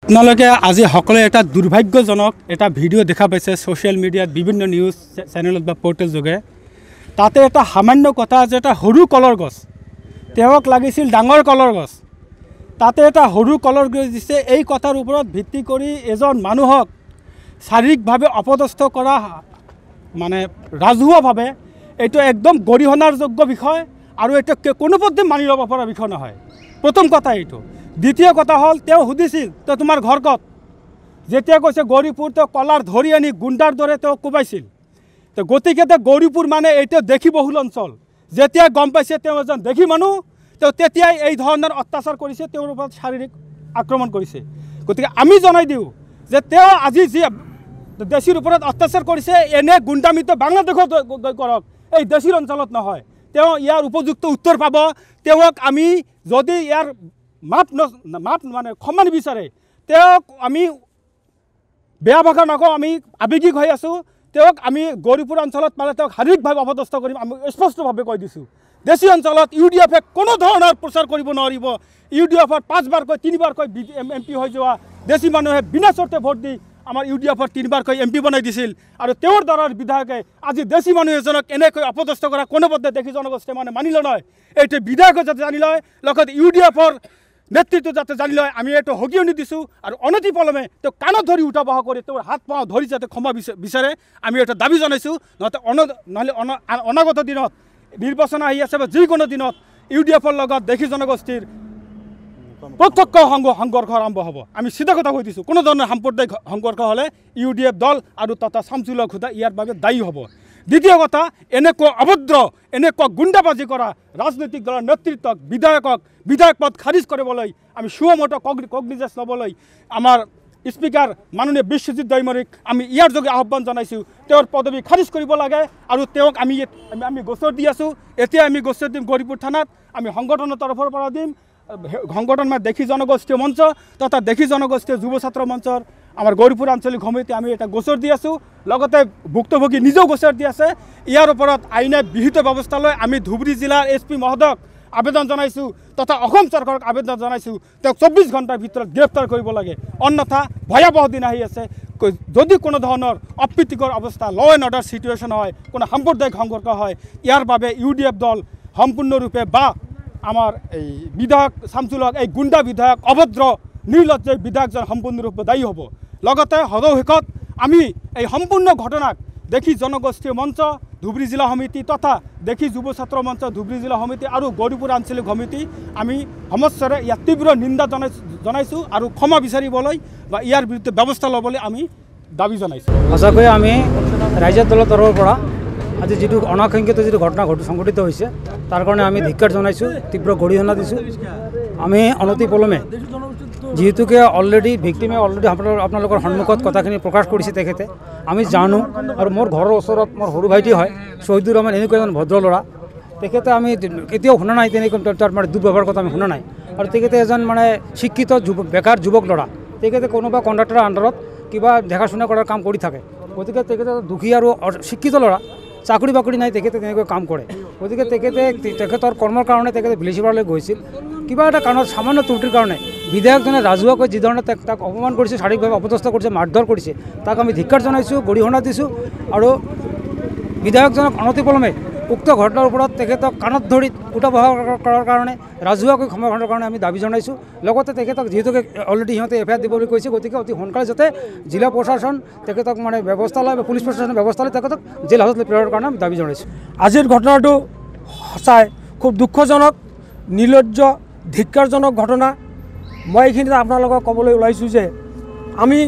আপোনালোকে আজি সকলে এটা দুৰ্ভাগ্যজনক এটা ভিডিঅ' দেখা পাইছে ছ'চিয়েল মিডিয়াত বিভিন্ন নিউজ চেনেলত বা পৰ্টেল যোগে। তাতে এটা সামান্য কথা যে এটা সৰু কলৰ গছ তেওঁক লাগিছিল ডাঙৰ কলৰ গছ, তাতে এটা সৰু কলৰ গছ দিছে। এই কথাৰ ওপৰত ভিত্তি কৰি এজন মানুহক শাৰীৰিকভাৱে অপদস্থ কৰা মানে ৰাজহুৱাভাৱে এইটো একদম গৰিহণাৰ যোগ্য বিষয় আৰু এইটো কোনোপধ্যে মানি ল'ব পৰা বিষয় নহয়। প্ৰথম কথা এইটো। দ্বিতীয় কথা হ'ল তেওঁ সুধিছিল তো তোমাৰ ঘৰ ক'ত, যেতিয়া কৈছে গৌৰীপুৰ তেওঁ কলাৰ ধৰি আনি গুণ্ডাৰ দৰে তেওঁ কোবাইছিল। তো গতিকে গৌৰীপুৰ মানে এইটো দেখি বহুল অঞ্চল। যেতিয়া গম পাইছে তেওঁ এজন দেখি মানুহ, তেওঁ তেতিয়াই এই ধৰণৰ অত্যাচাৰ কৰিছে, তেওঁৰ ওপৰত শাৰীৰিক আক্ৰমণ কৰিছে। গতিকে আমি জনাই দিওঁ যে তেওঁ আজি যি দেশীৰ ওপৰত অত্যাচাৰ কৰিছে এনে গুণ্ডামিত বাংলাদেশত কৰক, এই দেশীৰ অঞ্চলত নহয়। তেওঁ ইয়াৰ উপযুক্ত উত্তৰ পাব। তেওঁক আমি যদি ইয়াৰ মাপ মানে ক্ষমা নিবিচাৰে, তেওঁক আমি বেয়া ভাষা নকওঁ, আমি আৱেগিক হৈ আছোঁ। তেওঁক আমি গৌৰীপুৰ অঞ্চলত পালে তেওঁক শাৰীৰিকভাৱে অপদস্থ কৰিম। আমি স্পষ্টভাৱে কৈ দিছোঁ, দেশী অঞ্চলত UDF-এ কোনো ধৰণৰ প্ৰচাৰ কৰিব নোৱাৰিব। UDF-ত 5বাৰকৈ 3বাৰকৈ MP হৈ যোৱা দেশী মানুহে বিনা চৰ্তে ভোট দি আমাৰ UDF-ত 3বাৰকৈ MP বনাই দিছিল। আৰু তেওঁৰ দ্বাৰাৰ বিধায়কে আজি দেশী মানুহ এজনক এনেকৈ অপদস্থ কৰা কোনোপধ্যে দেশী জনগোষ্ঠীয়ে মানে মানি লয়। এইটো বিধায়কে যাতে জানি লয়, লগত UDF-ৰ নেতৃত্ব যাতে জানি লয়। আমি এইটো সকিয়নি দিছোঁ আৰু অনতিপলমে তেওঁ কাণত ধৰি উঠা বহা কৰি তেওঁৰ হাত পাওঁ ধৰি যাতে ক্ষমা বিচাৰে, আমি এটা দাবী জনাইছোঁ। নহ'লে অনাগত দিনত নিৰ্বাচন আহি আছে বা যিকোনো দিনত UDF-ৰ লগত দেশী জনগোষ্ঠীৰ প্ৰত্যক্ষ সংঘৰ্ষ আৰম্ভ হ'ব। আমি চিধা কথা কৈ দিছোঁ, কোনো ধৰণৰ সাম্প্ৰদায়িক সংঘৰ্ষ হ'লে UDF দল আৰু তথা শামছুল হক খুদা ইয়াৰ বাবে দায়ী হ'ব। দ্বিতীয় কথা, এনেকুৱা অভদ্ৰ এনেকুৱা গুণ্ডাবাজি কৰা ৰাজনৈতিক দলৰ নেতৃত্বক বিধায়ক পদ খাৰিজ কৰিবলৈ আমি সুমোটো কগনিজেন্স ল'বলৈ আমাৰ স্পীকাৰ মাননীয় বিশ্বজিৎ দৈমাৰীক আমি ইয়াৰ যোগে আহ্বান জনাইছোঁ। তেওঁৰ পদবী খাৰিজ কৰিব লাগে আৰু তেওঁক আমি গোচৰ দি আছোঁ। এতিয়া আমি গোচৰ দিম গৌৰীপুৰ থানাত, আমি সংগঠনৰ তৰফৰ পৰা দিম। সংগঠন মানে দেশী জনগোষ্ঠীয় মঞ্চ তথা দেশী জনগোষ্ঠীয় যুৱ ছাত্ৰ মঞ্চৰ আমাৰ গৌৰীপুৰ আঞ্চলিক সমিতি আমি এটা গোচৰ দি আছোঁ। লগতে ভুক্তভোগী নিজেও গোচৰ দি আছে। ইয়াৰ ওপৰত আইনে বিহিত ব্যৱস্থা লৈ আমি ধুবুৰী জিলাৰ SP মহোদয়ক আবেদন জনাইছোঁ তথা অসম চৰকাৰক আবেদন জনাইছোঁ, তেওঁক 24 ঘণ্টাৰ ভিতৰত গ্ৰেপ্তাৰ কৰিব লাগে। অন্যথা ভয়াৱহ দিন আহি আছে। যদি কোনো ধৰণৰ অপ্ৰীতিকৰ অৱস্থা, ল এণ্ড অৰ্ডাৰ চিটুৱেশ্যন হয়, কোনো সাম্প্ৰদায়িক সংঘৰ্ষ হয়, ইয়াৰ বাবে UDF দল সম্পূৰ্ণৰূপে বা আমাৰ এই বিধায়ক শামছুল হক এই গুণ্ডা বিধায়ক অভদ্ৰ নিৰ্লজ্জ বিধায়কজন সম্পূৰ্ণৰূপে দায়ী হ'ব। লগতে সদৌ আমি এই সম্পূৰ্ণ ঘটনাক দেশী জনগোষ্ঠীয় মঞ্চ ধুবুৰী জিলা সমিতি তথা দেশী যুৱ ছাত্ৰ মঞ্চ ধুবুৰী জিলা সমিতি আৰু গৌৰীপুৰ আঞ্চলিক সমিতি আমি সমস্যাৰে ইয়াত তীব্ৰ নিন্দা জনাইছোঁ আৰু ক্ষমা বিচাৰিবলৈ বা ইয়াৰ বিৰুদ্ধে ব্যৱস্থা ল'বলৈ আমি দাবী জনাইছোঁ। সঁচাকৈ আমি ৰাইজৰ দলৰ তৰফৰ পৰা আজি যিটো অনাকাংক্ষিত যিটো ঘটনা সংঘটিত হৈছে তাৰ কাৰণে আমি ধিক্কাৰ জনাইছোঁ, তীব্ৰ গৰিহণা দিছোঁ। আমি অনতিপলমে যিহেতুকে অলৰেডি ভিক্টিমে আপোনালোকৰ সন্মুখত কথাখিনি প্ৰকাশ কৰিছে তেখেতে, আমি জানো। আৰু মোৰ ঘৰৰ ওচৰত মোৰ সৰু ভাইটি হয় শ্বহীদুৰ ৰহমান, এনেকুৱা এজন ভদ্ৰ ল'ৰা। তেখেতে আমি কেতিয়াও শুনা নাই তেনেকৈ তাৰ মানে দুৰ্ব্যৱহাৰৰ কথা আমি শুনা নাই। আৰু তেখেতে এজন মানে শিক্ষিত বেকাৰ যুৱক ল'ৰা। তেখেতে কোনোবা কণ্ট্ৰাক্টৰৰ আণ্ডাৰত কিবা দেখাশোনা কৰাৰ কাম কৰি থাকে। গতিকে তেখেতে দুখী আৰু শিক্ষিত ল'ৰা, চাকৰি বাকৰি নাই, তেখেতে তেনেকৈ কাম কৰে। গতিকে তেখেতৰ কৰ্মৰ কাৰণে তেখেতে ভিলেচিপাৰলৈ গৈছিল। কিবা এটা কাৰণত সামান্য ত্ৰুটিৰ কাৰণে বিধায়কজনে ৰাজহুৱাকৈ যি ধৰণে তাক অপমান কৰিছে, শাৰীৰিকভাৱে অপদস্থ কৰিছে, মাৰধৰ কৰিছে, তাক আমি ধিক্কাৰ জনাইছোঁ, গৰিহণা দিছোঁ। আৰু বিধায়কজনক অনতিপলমে উক্ত ঘটনাৰ ওপৰত তেখেতক কাণত ধৰি উঠা বহা কৰাৰ কাৰণে ৰাজহুৱাকৈ ক্ষমা কৰাৰ কাৰণে আমি দাবী জনাইছোঁ। লগতে তেখেতক যিহেতুকে অলৰেডি সিহঁতে FIR দিবলৈ কৈছে, গতিকে অতি সোনকালে যাতে জিলা প্ৰশাসন তেখেতক মানে ব্যৱস্থা লয় বা পুলিচ প্ৰশাসনে ব্যৱস্থা লয়, তেখেতক জেল হাজতলৈ প্ৰেৰণৰ কাৰণে আমি দাবী জনাইছোঁ। আজিৰ ঘটনাটো সঁচাই খুব দুঃখজনক, নিৰ্লজ্জ, ধিক্কাৰজনক ঘটনা। মই এইখিনিতে আপোনালোকক ক'বলৈ ওলাইছোঁ যে আমি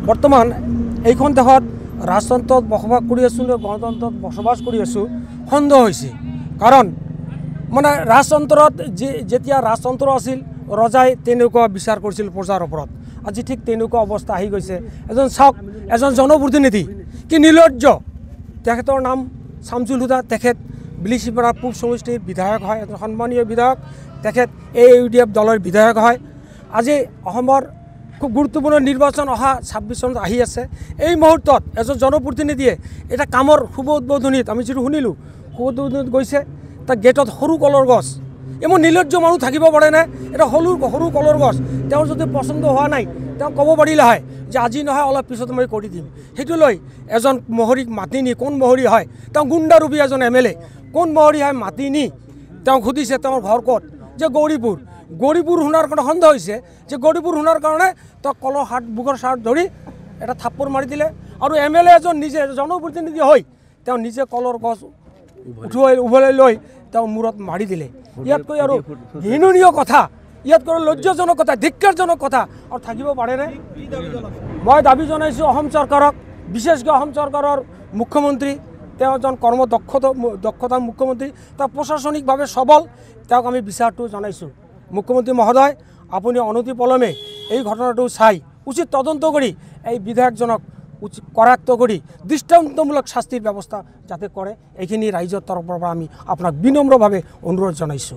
বৰ্তমান এইখন দেশত ৰাজতন্ত্ৰত বসবাস কৰি আছোঁ নে গণতন্ত্ৰত বসবাস কৰি আছোঁ সন্দেহ হৈছে। কাৰণ মানে ৰাজতন্ত্ৰত যেতিয়া ৰাজতন্ত্ৰ আছিল ৰজাই তেনেকুৱা বিচাৰ কৰিছিল প্ৰজাৰ ওপৰত। আজি ঠিক তেনেকুৱা অৱস্থা আহি গৈছে। এজন চাওক, এজন জনপ্ৰতিনিধি কি নিৰ্লজ্জ। তেখেতৰ নাম শামছুল হুদা, তেখেত বিলিচিপাৰা পূব সমষ্টিৰ বিধায়ক হয়, এজন সন্মানীয় বিধায়ক। তেখেত AUDF দলৰ বিধায়ক হয়। আজি অসমৰ খুব গুৰুত্বপূৰ্ণ নিৰ্বাচন অহা 26 চনত আহি আছে। এই মুহূৰ্তত এজন জনপ্ৰতিনিধিয়ে এটা কামৰ শুভ উদ্বোধনীত আমি যিটো শুনিলোঁ, শুভ উদ্বোধনীত গৈছে, তাৰ গেটত সৰু কলৰ গছ। ইমান নিৰ্লজ্জ মানুহ থাকিব পাৰেনে? এটা সৰু কলৰ গছ তেওঁৰ যদি পচন্দ হোৱা নাই, তেওঁ ক'ব পাৰিলে হয় যে আজি নহয় অলপ পিছত মই কৰি দিম। সেইটো লৈ এজন মহৰীক মাতি নি, কোন মহৰী হয়, তেওঁ গুণ্ডাৰূপী এজন MLA, কোন মহৰী হয় মাতি নি তেওঁক সুধিছে তেওঁৰ ঘৰ ক'ত, যে গৌৰীপুৰ শুনাৰ কাৰণে সন্দেহ হৈছে যে গৌৰীপুৰ শুনাৰ কাৰণে তেওঁ কলৰ বুকৰ চাৰ্ট ধৰি এটা থাপ্পৰ মাৰি দিলে। আৰু MLA এজন নিজে জনপ্ৰতিনিধি হৈ তেওঁ নিজে কলৰ গছ উভলাই লৈ তেওঁ মূৰত মাৰি দিলে। ইয়াতকৈ আৰু ঘৃণনীয় কথা, ইয়াতকৈ লজ্জাজনক কথা, ধিক্কাৰজনক কথা আৰু থাকিব পাৰেনে? মই দাবী জনাইছোঁ অসম চৰকাৰক, বিশেষকৈ অসম চৰকাৰৰ মুখ্যমন্ত্ৰী, তেওঁ এজন দক্ষতাৰ মুখ্যমন্ত্ৰী, তেওঁ প্ৰশাসনিকভাৱে সবল, তেওঁক আমি বিচাৰটো জনাইছোঁ। মুখ্যমন্ত্ৰী মহোদয়, আপুনি অনতিপলমে এই ঘটনাটো চাই উচিত তদন্ত কৰি এই বিধায়কজনক কৰায়ত্ব কৰি দৃষ্টান্তমূলক শাস্তিৰ ব্যৱস্থা যাতে কৰে, এইখিনি ৰাইজৰ তৰফৰ পৰা আমি আপোনাক বিনম্ৰভাৱে অনুৰোধ জনাইছোঁ।